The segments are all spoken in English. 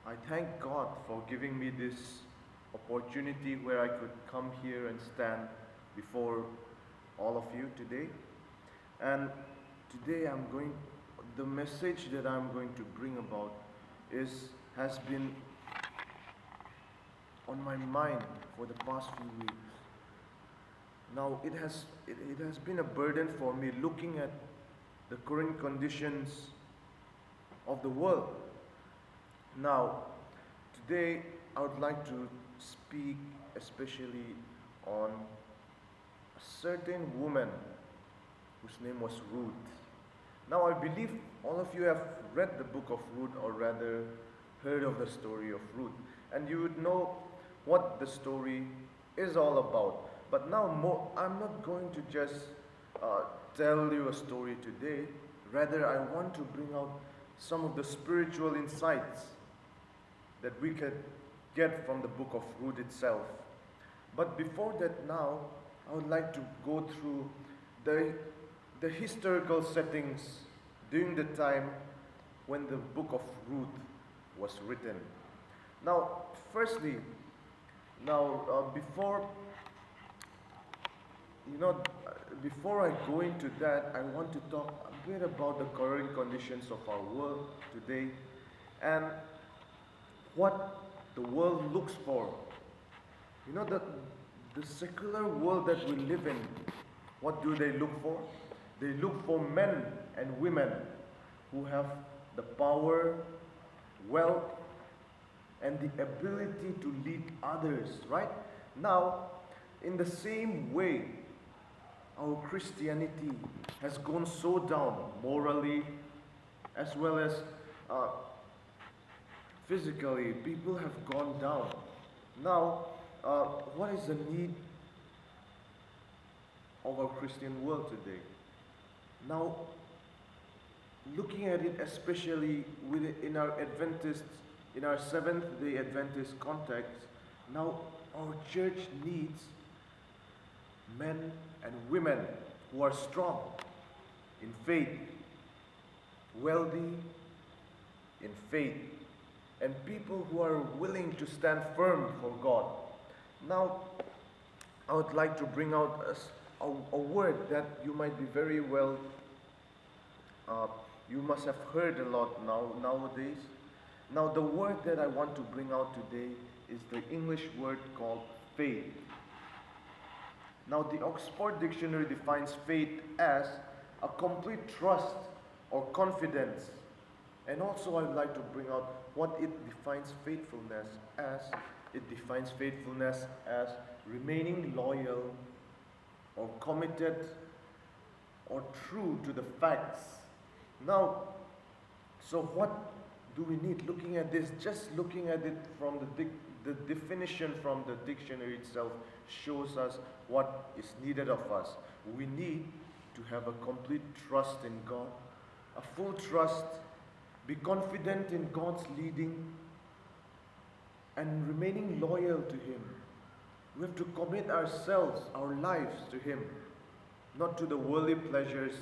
I thank God for giving me this opportunity where I could come here and stand before all of you today. And today the message that I'm going to bring about has been on my mind for the past few weeks. Now it has been a burden for me looking at the current conditions of the world. Now, today I would like to speak especially on a certain woman whose name was Ruth. Now, I believe all of you have read the book of Ruth, or rather heard of the story of Ruth, and you would know what the story is all about. But now, I'm not going to just uh, tell you a story today. Rather, I want to bring out some of the spiritual insights that we could get from the book of Ruth itself. But before that, now, I would like to go through the historical settings during the time when the book of Ruth was written. Now, firstly, before you know, before I go into that, I want to talk a bit about the current conditions of our world today and what the world looks for. You know, the secular world that we live in, what do they look for? They look for men and women who have the power, wealth, and the ability to lead others, right? Now, in the same way, our Christianity has gone so down morally as well as physically. People have gone down. Now, what is the need of our Christian world today? Now, looking at it especially in our Seventh-day Adventist context, now our church needs men and women who are strong in faith, wealthy in faith, and people who are willing to stand firm for God. Now, I would like to bring out a word that you might be very well, you must have heard a lot nowadays. Now, the word that I want to bring out today is the English word called faith. Now, the Oxford Dictionary defines faith as a complete trust or confidence. And also, I'd like to bring out what it defines faithfulness as. It defines faithfulness as remaining loyal or committed or true to the facts. Now, so what do we need? Looking at this, just looking at it from the definition from the dictionary itself shows us what is needed of us. We need to have a complete trust in God, a full trust, be confident in God's leading, and remaining loyal to Him. We have to commit ourselves, our lives to Him, not to the worldly pleasures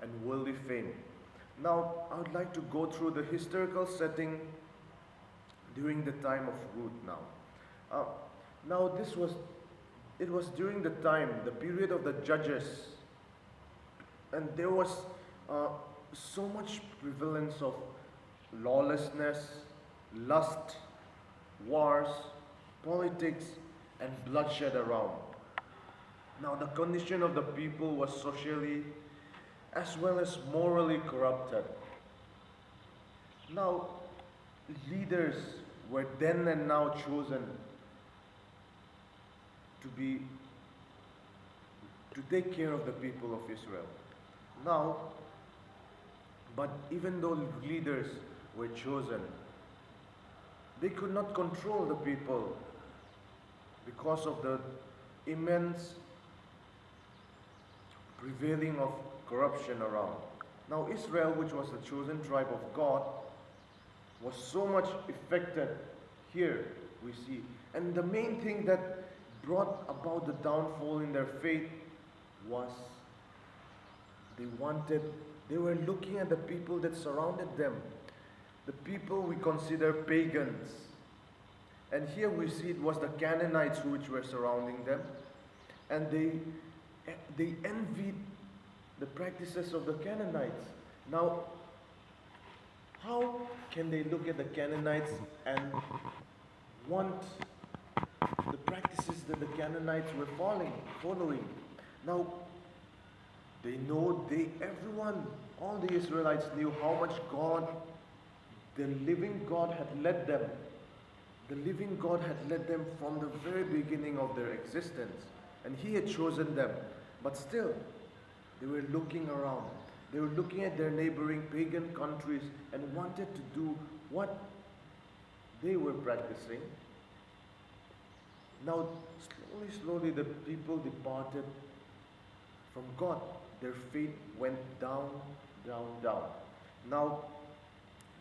and worldly fame. Now, I would like to go through the historical setting during the time of Ruth now. It was during the time, the period of the judges, and there was so much prevalence of lawlessness, lust, wars, politics, and bloodshed around. Now, the condition of the people was socially as well as morally corrupted. Now, leaders were then and now chosen to take care of the people of Israel. Now, but even though leaders were chosen, they could not control the people because of the immense prevailing of corruption around. Now, Israel, which was the chosen tribe of God, was so much affected here, we see. And the main thing that brought about the downfall in their faith was they were looking at the people that surrounded them the people we consider pagans. And here we see it was the Canaanites which were surrounding them, and they envied the practices of the Canaanites. Now, how can they look at the Canaanites and want the practices that the Canaanites were following? Now, they know, everyone, all the Israelites knew how much God, the living God, had led them. The living God had led them from the very beginning of their existence, and He had chosen them. But still, they were looking around. They were looking at their neighboring pagan countries and wanted to do what they were practicing. Now, slowly, the people departed from God. Their faith went down. Now,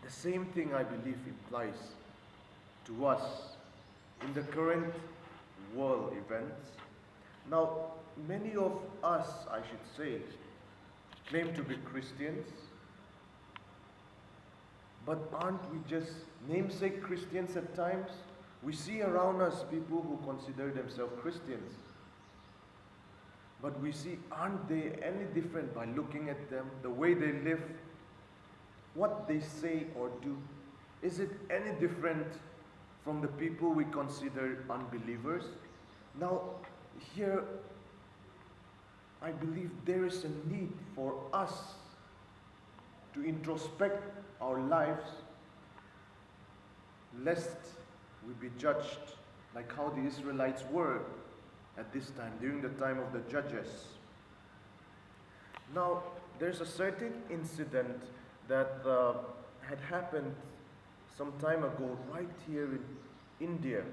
the same thing, I believe, applies to us in the current world events. Now, many of us, I should say, claim to be Christians, but aren't we just namesake Christians at times? We see around us people who consider themselves Christians, but we see, aren't they any different by looking at them, the way they live, what they say or do? Is it any different from the people we consider unbelievers? Now, here, I believe there is a need for us to introspect our lives, lest we be judged like how the Israelites were at this time, during the time of the judges. Now, there's a certain incident that had happened some time ago right here in India.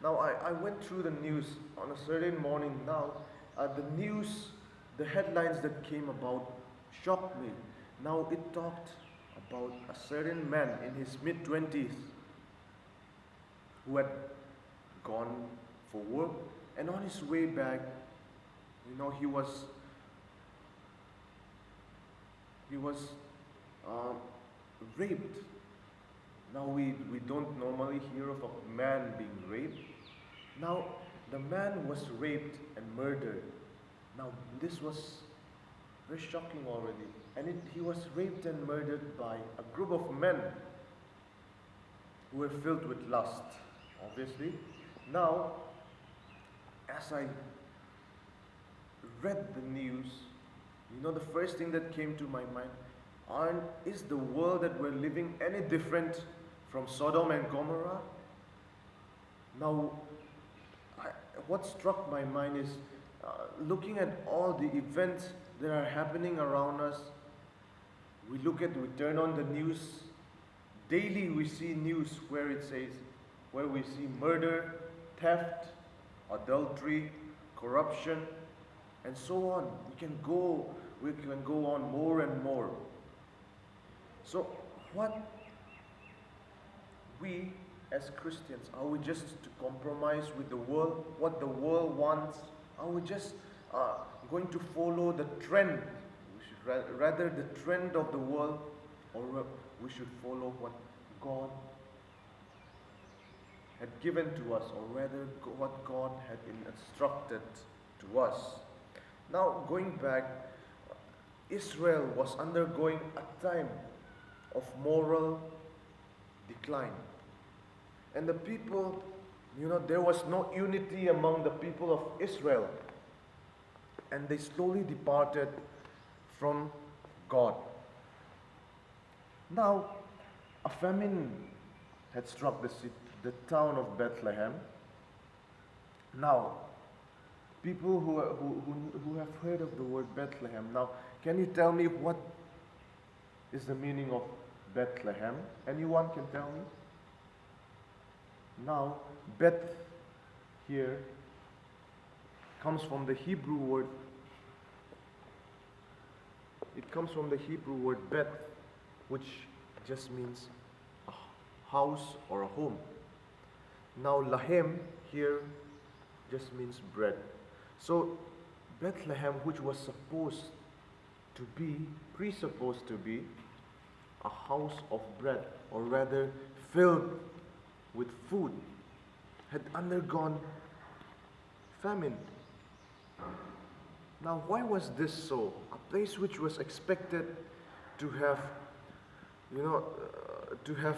Now, I went through the news on a certain morning now. The headlines that came about shocked me. Now, it talked about a certain man in his mid-20s who had gone for work, and on his way back, he was raped. Now, we don't normally hear of a man being raped. Now, the man was raped and murdered. Now, this was very shocking already. And he was raped and murdered by a group of men who were filled with lust, obviously. Now, as I read the news, the first thing that came to my mind, is the world that we're living any different from Sodom and Gomorrah? Now, what struck my mind is looking at all the events that are happening around us. We turn on the news. Daily we see news where we see murder, theft, adultery, corruption, and so on. We can go on more and more. So what we as Christians, are we just to compromise with the world, what the world wants? Are we just going to follow the trend? We should rather the trend of the world, or we should follow what God had given to us, or rather what God had instructed to us. Now, going back, Israel was undergoing a time of moral decline. And the people, there was no unity among the people of Israel. And they slowly departed from God. Now, a famine had struck the town of Bethlehem. Now, people who have heard of the word Bethlehem, now, can you tell me what is the meaning of Bethlehem? Anyone can tell me? Now, Beth here comes from the Hebrew word. It comes from the Hebrew word Beth, which just means a house or a home. Now, Lahem here just means bread. So, Bethlehem, which was presupposed to be a house of bread, or rather filled with food, had undergone famine. Now, why was this so? A place which was expected to have, to have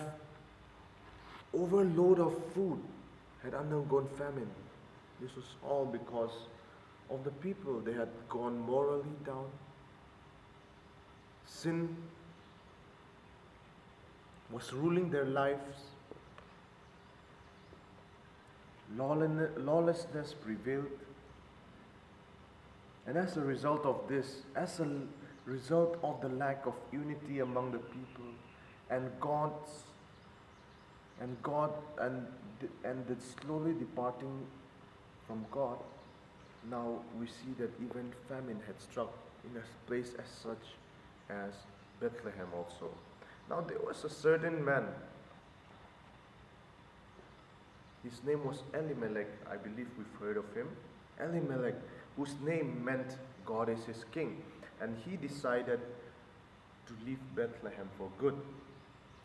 overload of food had undergone famine. This was all because of the people. They had gone morally down. Sin was ruling their lives. Lawlessness prevailed. And as a result of this, as a result of the lack of unity among the people, and the slowly departing from God, now we see that even famine had struck in a place as such as Bethlehem also. Now there was a certain man. His name was Elimelech. I believe we've heard of him. Elimelech, whose name meant God is his king. And he decided to leave Bethlehem for good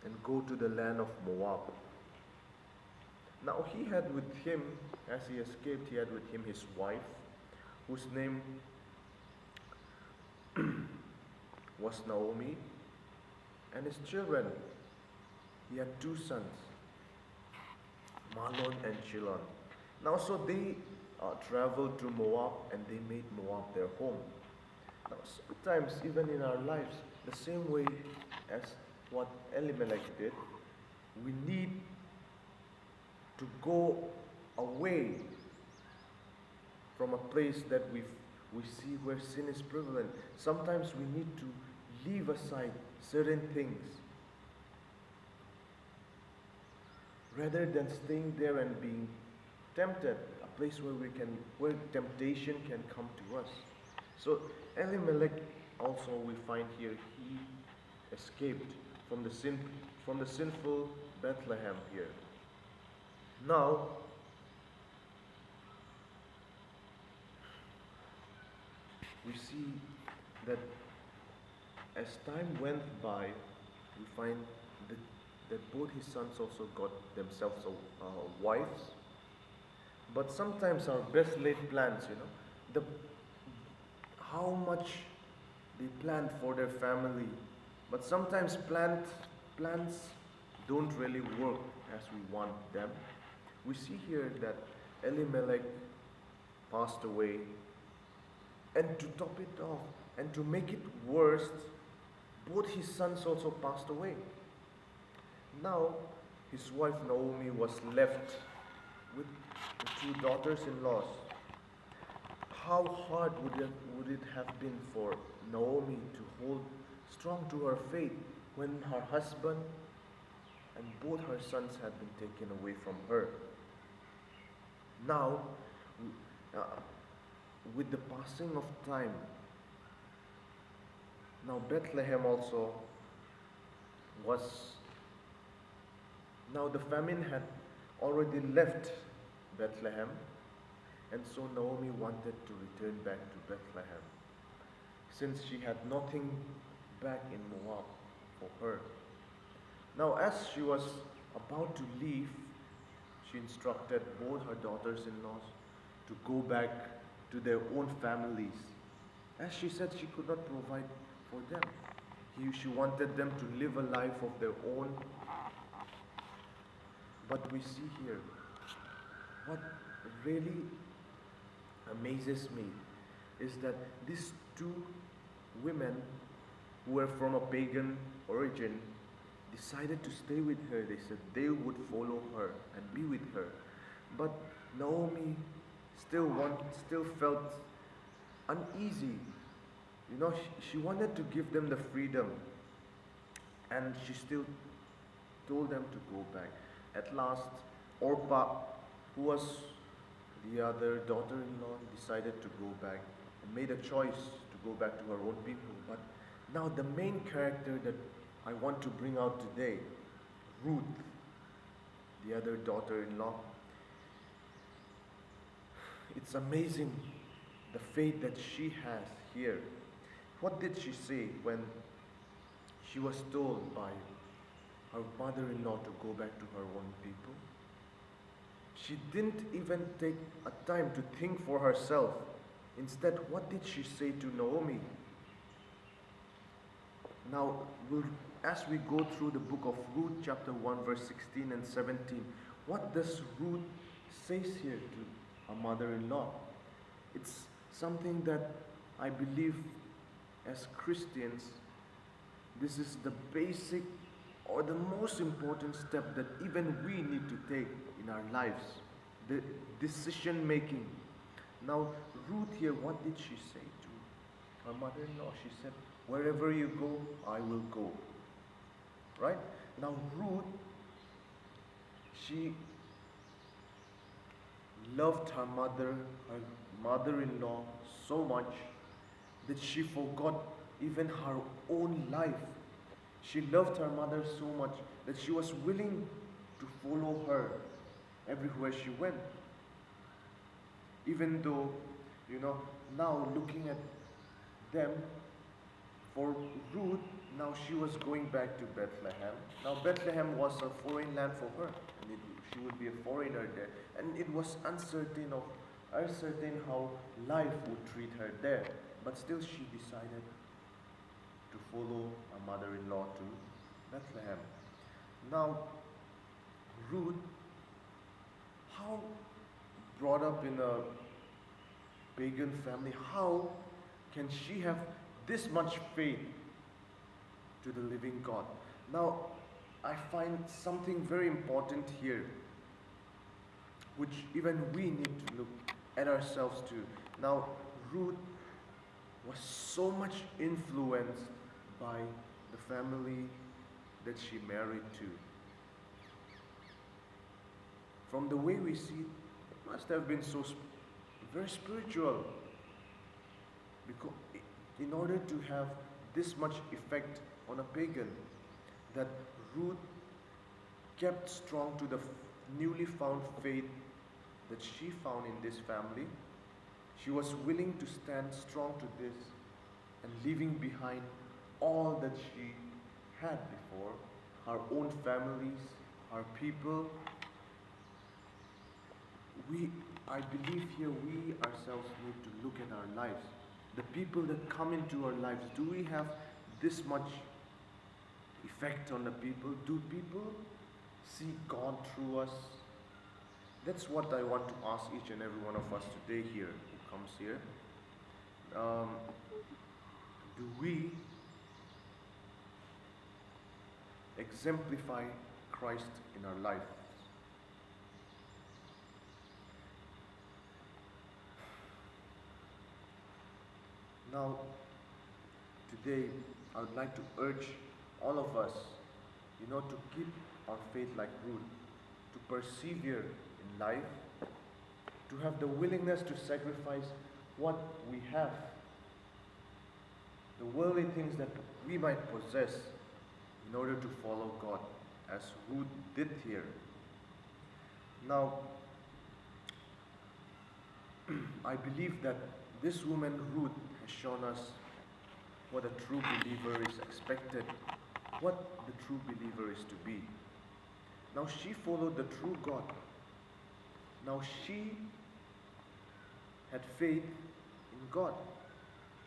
and go to the land of Moab. Now he had with him, as he escaped, he had with him his wife, whose name was Naomi, and his children. He had two sons, Mahlon and Chilion. Now so they traveled to Moab, and they made Moab their home. Now sometimes even in our lives, the same way as what Elimelech did, we need to go away from a place that we see where sin is prevalent. Sometimes we need to leave aside certain things rather than staying there and being tempted, a place where temptation can come to us. So Elimelech also, we find here, he escaped from the sinful Bethlehem here. Now, we see that as time went by, we find that both his sons also got themselves wives. But sometimes our best laid plans, how much they planned for their family, but sometimes plans don't really work as we want them. We see here that Elimelech passed away, and to top it off, and to make it worse, both his sons also passed away. Now, his wife Naomi was left with the two daughters-in-law. How hard would it have been for Naomi to hold strong to her faith when her husband and both her sons had been taken away from her? Now, with the passing of time, now Bethlehem also now the famine had already left Bethlehem, and so Naomi wanted to return back to Bethlehem, since she had nothing back in Moab for her. Now as she was about to leave, she instructed both her daughters-in-law to go back to their own families. As she said, she could not provide for them. She wanted them to live a life of their own. But we see here, what really amazes me is that these two women who were from a pagan origin decided to stay with her. They said they would follow her and be with her. But Naomi still felt uneasy. She wanted to give them the freedom, and she still told them to go back. At last, Orpah, who was the other daughter-in-law, decided to go back and made a choice to go back to her own people. But now the main character that I want to bring out today, Ruth, the other daughter-in-law. It's amazing the faith that she has here. What did she say when She was told by her mother-in-law to go back to her own people. She didn't even take a time to think for herself. Instead, what did she say to Naomi? Now, as we go through the book of Ruth, chapter 1, verse 16 and 17, what does Ruth say here to a mother-in-law? It's something that I believe as Christians, this is the basic or the most important step that even we need to take in our lives, the decision making. Now, Ruth here, what did she say to her mother-in-law? She said, wherever you go, I will go. Right? Now, Ruth, she loved her mother-in-law so much that she forgot even her own life. She loved her mother so much that she was willing to follow her everywhere she went. Even though, now looking at them, for Ruth, now she was going back to Bethlehem. Now Bethlehem was a foreign land for her, and she would be a foreigner there. And it was uncertain how life would treat her there. But still she decided to follow her mother-in-law to Bethlehem. Now, Ruth, how brought up in a pagan family, how can she have this much faith to the living God? Now, I find something very important here, which even we need to look at ourselves too. Now, Ruth was so much influenced by the family that she married to. From the way we see it must have been very spiritual, because in order to have this much effect on a pagan, that Ruth kept strong to the newly found faith that she found in this family. She was willing to stand strong to this and leaving behind all that she had before, her own families, her people. I believe here we ourselves need to look at our lives. The people that come into our lives, do we have this much effect on the people? Do people see God through us? That's what I want to ask each and every one of us today here, who comes here. Do we exemplify Christ in our life? Now, today, I would like to urge all of us, to keep our faith like Ruth, to persevere in life, to have the willingness to sacrifice what we have, the worldly things that we might possess, in order to follow God, as Ruth did here. Now, I believe that this woman, Ruth, has shown us what a true believer is expected, what the true believer is to be. Now, she followed the true God. Now, she had faith in God.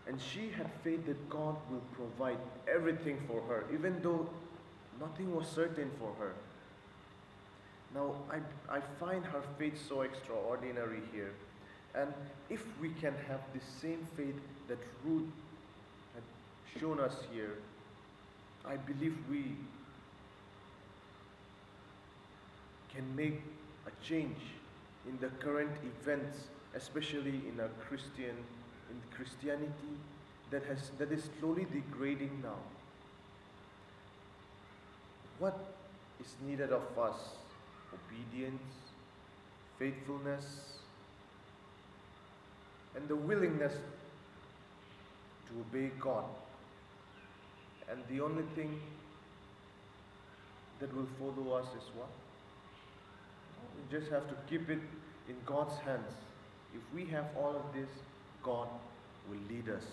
And she had faith that God will provide everything for her, even though nothing was certain for her. Now, I find her faith so extraordinary here. And if we can have the same faith that Ruth had shown us here, I believe we can make a change in the current events, especially in Christianity that is slowly degrading now. What is needed of us? Obedience, faithfulness, and the willingness to obey God. And the only thing that will follow us is what? We just have to keep it in God's hands. If we have all of this, God will lead us.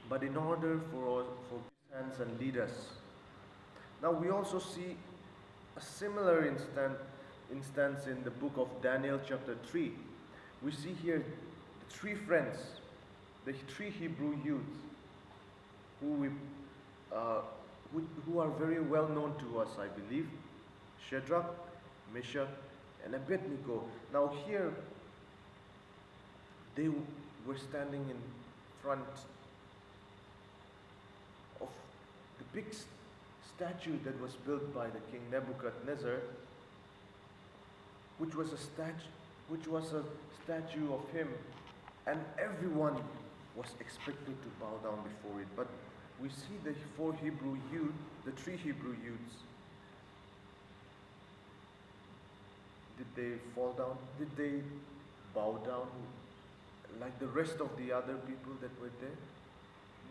But in order for and lead us. Now we also see a similar instance in the book of Daniel chapter 3. We see here the three friends, the three Hebrew youths uh, who are very well known to us, I believe. Shadrach, Meshach, and Abednego. Now here, they were standing in front of the big statue that was built by the king Nebuchadnezzar, which was a statue of him, and everyone was expected to bow down before it. But we see the three Hebrew youths. Did they fall down? Did they bow down like the rest of the other people that were there?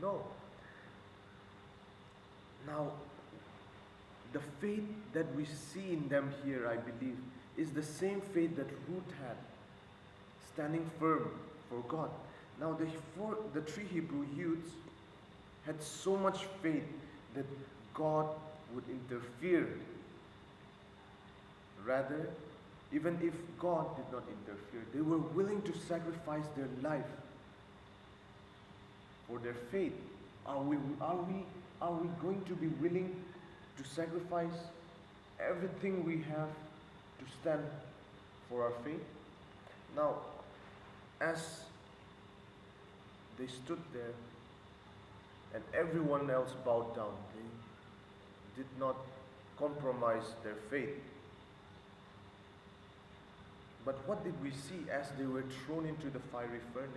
No. Now, the faith that we see in them here, I believe, is the same faith that Ruth had, standing firm for God. Now, the three Hebrew youths had so much faith that God would interfere. Rather, even if God did not interfere, they were willing to sacrifice their life for their faith. Are we going to be willing to sacrifice everything we have to stand for our faith? Now, as they stood there and everyone else bowed down, they did not compromise their faith. But what did we see as they were thrown into the fiery furnace?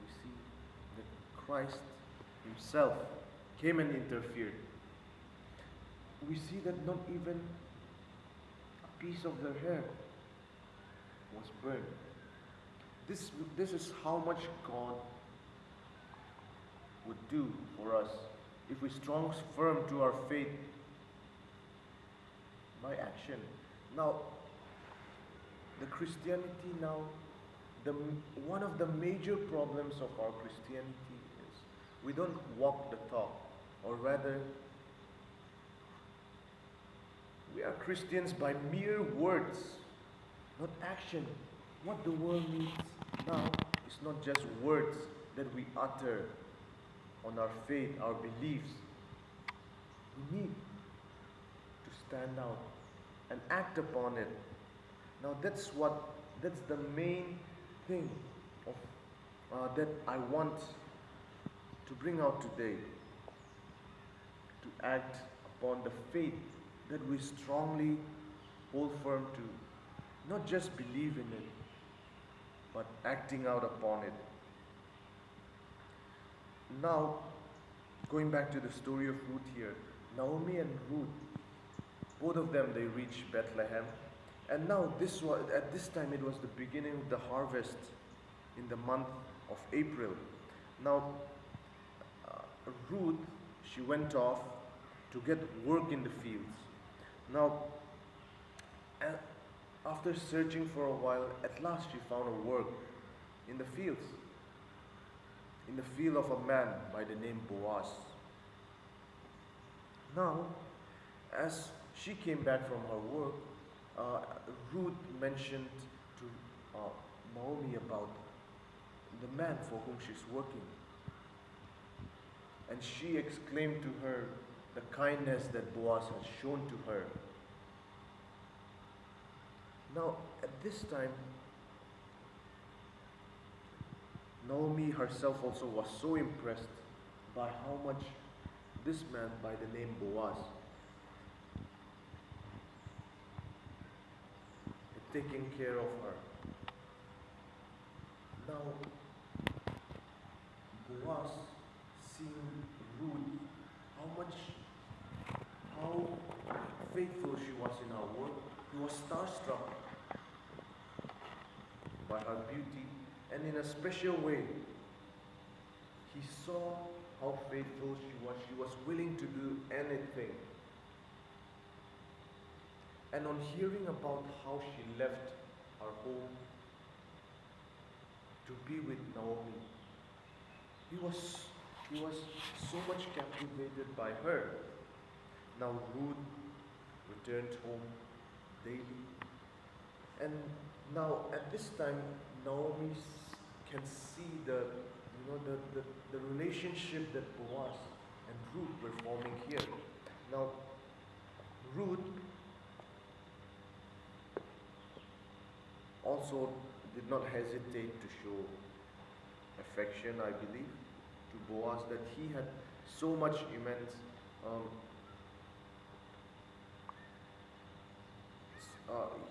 We see that Christ himself came and interfered. We see that not even a piece of their hair was burned. This is how much God would do for us if we stand firm to our faith by action. Now, the Christianity now, one of the major problems of our Christianity is we don't walk the talk, or rather, we are Christians by mere words, not action. What the world needs now is not just words that we utter on our faith, our beliefs. We need to stand out and act upon it. Now that's the main thing that I want to bring out today. To act upon the faith that we strongly hold firm to. Not just believe in it, but acting out upon it. Now, going back to the story of Ruth here, Naomi and Ruth, both of them, they reached Bethlehem. And now at this time it was the beginning of the harvest in the month of April. Now, Ruth, she went off to get work in the fields. Now, after searching for a while, at last she found a work in the fields, in the field of a man by the name Boaz. Now, as she came back from her work, Ruth mentioned to Naomi about the man for whom she's working. And she exclaimed to her the kindness that Boaz had shown to her. Now, at this time, Naomi herself also was so impressed by how much this man by the name Boaz had taken care of her. Now, Boaz, seeing Ruth, how faithful she was in her work, he was starstruck by her beauty, and in a special way, he saw how faithful she was. She was willing to do anything. And on hearing about how she left her home to be with Naomi, he was he was so much captivated by her. Now Ruth returned home daily, and now at this time Naomi can see the relationship that Boaz and Ruth were forming here. Now Ruth also did not hesitate to show affection, I believe, to Boaz, that he had so much immense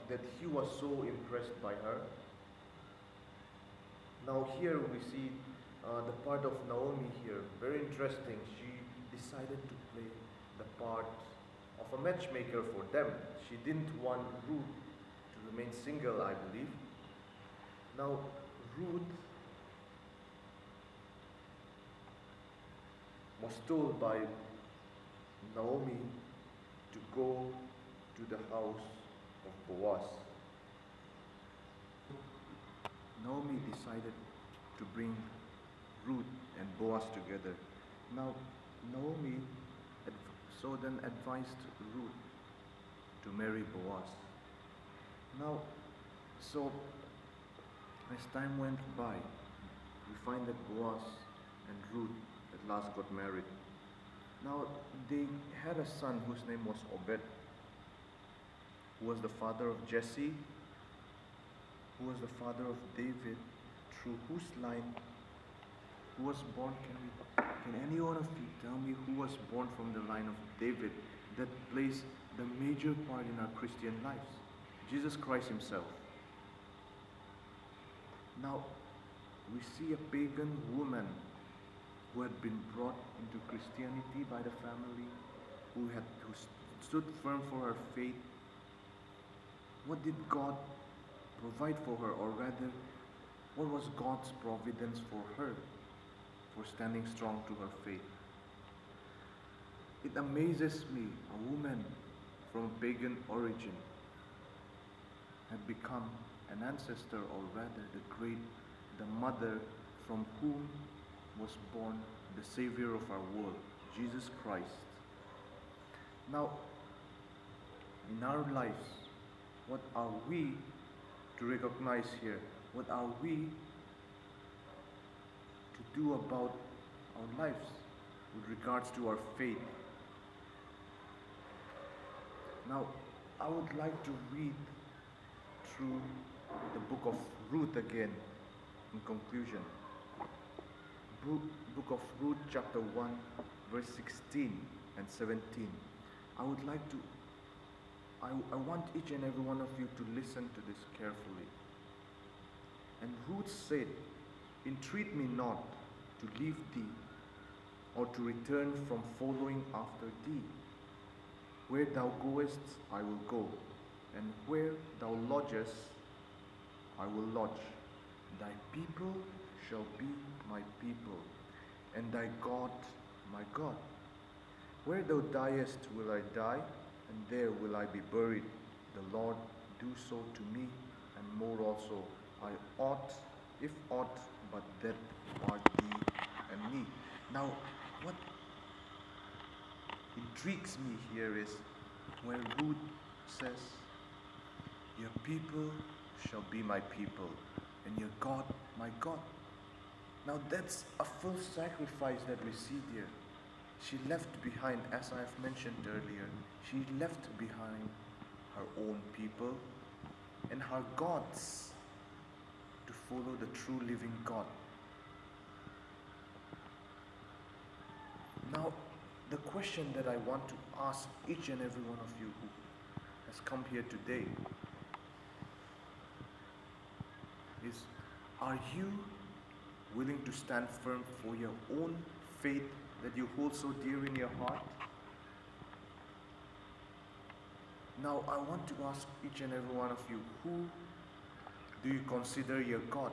that he was so impressed by her. Now here we see the part of Naomi here, very interesting. She decided to play the part of a matchmaker for them. She didn't want Ruth to remain single, I believe. Now Ruth was told by Naomi to go to the house of Boaz. Naomi decided to bring Ruth and Boaz together. Now Naomi then advised Ruth to marry Boaz. Now, so as time went by, we find that Boaz and Ruth at last got married. Now they had a son whose name was Obed, who was the father of Jesse, who was the father of David, through whose line, who was born, can any one of you tell me who was born from the line of David that plays the major part in our Christian lives? Jesus Christ himself. Now, we see a pagan woman who had been brought into Christianity by the family, who stood firm for her faith. What did God provide for her, or rather, what was God's providence for her, for standing strong to her faith? It amazes me, a woman from a pagan origin had become an ancestor, or rather the mother from whom was born the Savior of our world, Jesus Christ. Now, in our lives, what are we to recognize here? What are we to do about our lives with regards to our faith? Now, I would like to read through the book of Ruth again in conclusion. Book of Ruth, chapter 1, verse 16 and 17. I want each and every one of you to listen to this carefully. And Ruth said, "Entreat me not to leave thee, or to return from following after thee. Where thou goest, I will go, and where thou lodgest, I will lodge. Thy people shall be my people, and thy God my God. Where thou diest will I die, and there will I be buried. The Lord do so to me, and more also. I ought, if aught, but that part thee and me." Now, what intrigues me here is when Ruth says, "Your people shall be my people, and your God my God." Now that's a full sacrifice that we see there. She left behind, as I have mentioned earlier, she left behind her own people and her gods to follow the true living God. Now, the question that I want to ask each and every one of you who has come here today is, are you willing to stand firm for your own faith that you hold so dear in your heart? Now, I want to ask each and every one of you, who do you consider your God?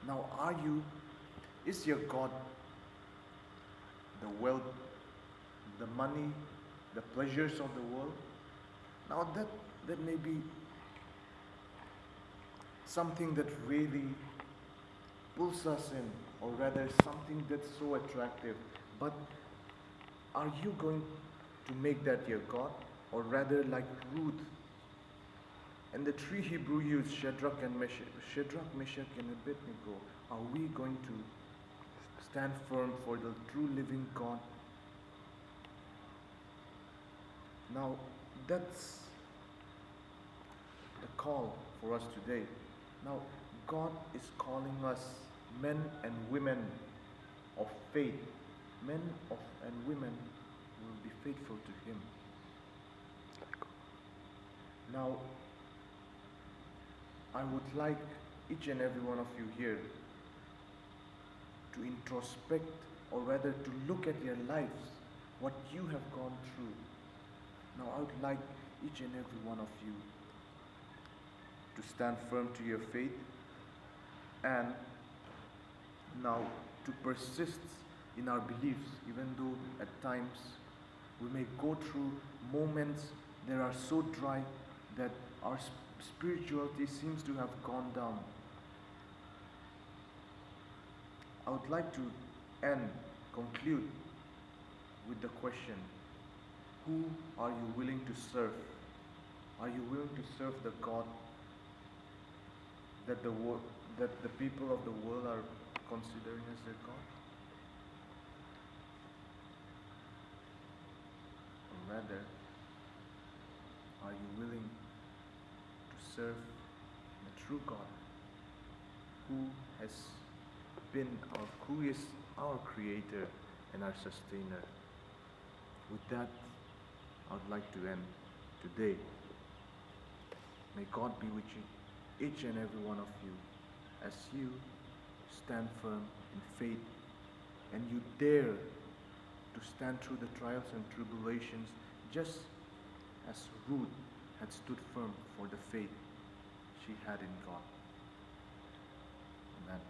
Now, is your God the wealth, the money, the pleasures of the world? Now, that may be something that really pulls us in or rather something that's so attractive. But are you going to make that your God? Or rather, like Ruth and the three Hebrew youths, Shadrach, Meshach, and Abednego, are we going to stand firm for the true living God? Now, that's the call for us today. Now, God is calling us men and women of faith, and women who will be faithful to Him. Now, I would like each and every one of you here to introspect, or rather to look at your lives, what you have gone through. Now, I would like each and every one of you to stand firm to your faith and now to persist in our beliefs, even though at times we may go through moments that are so dry that our spirituality seems to have gone down. I would like to conclude with the question, who are you willing to serve? Are you willing to serve the God that the people of the world are considering as their God? Or rather, are you willing to serve the true God who is our creator and our sustainer? With that, I would like to end today. May God be with you, each and every one of you, as you stand firm in faith and you dare to stand through the trials and tribulations, just as Ruth had stood firm for the faith she had in God. Amen.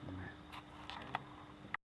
Amen.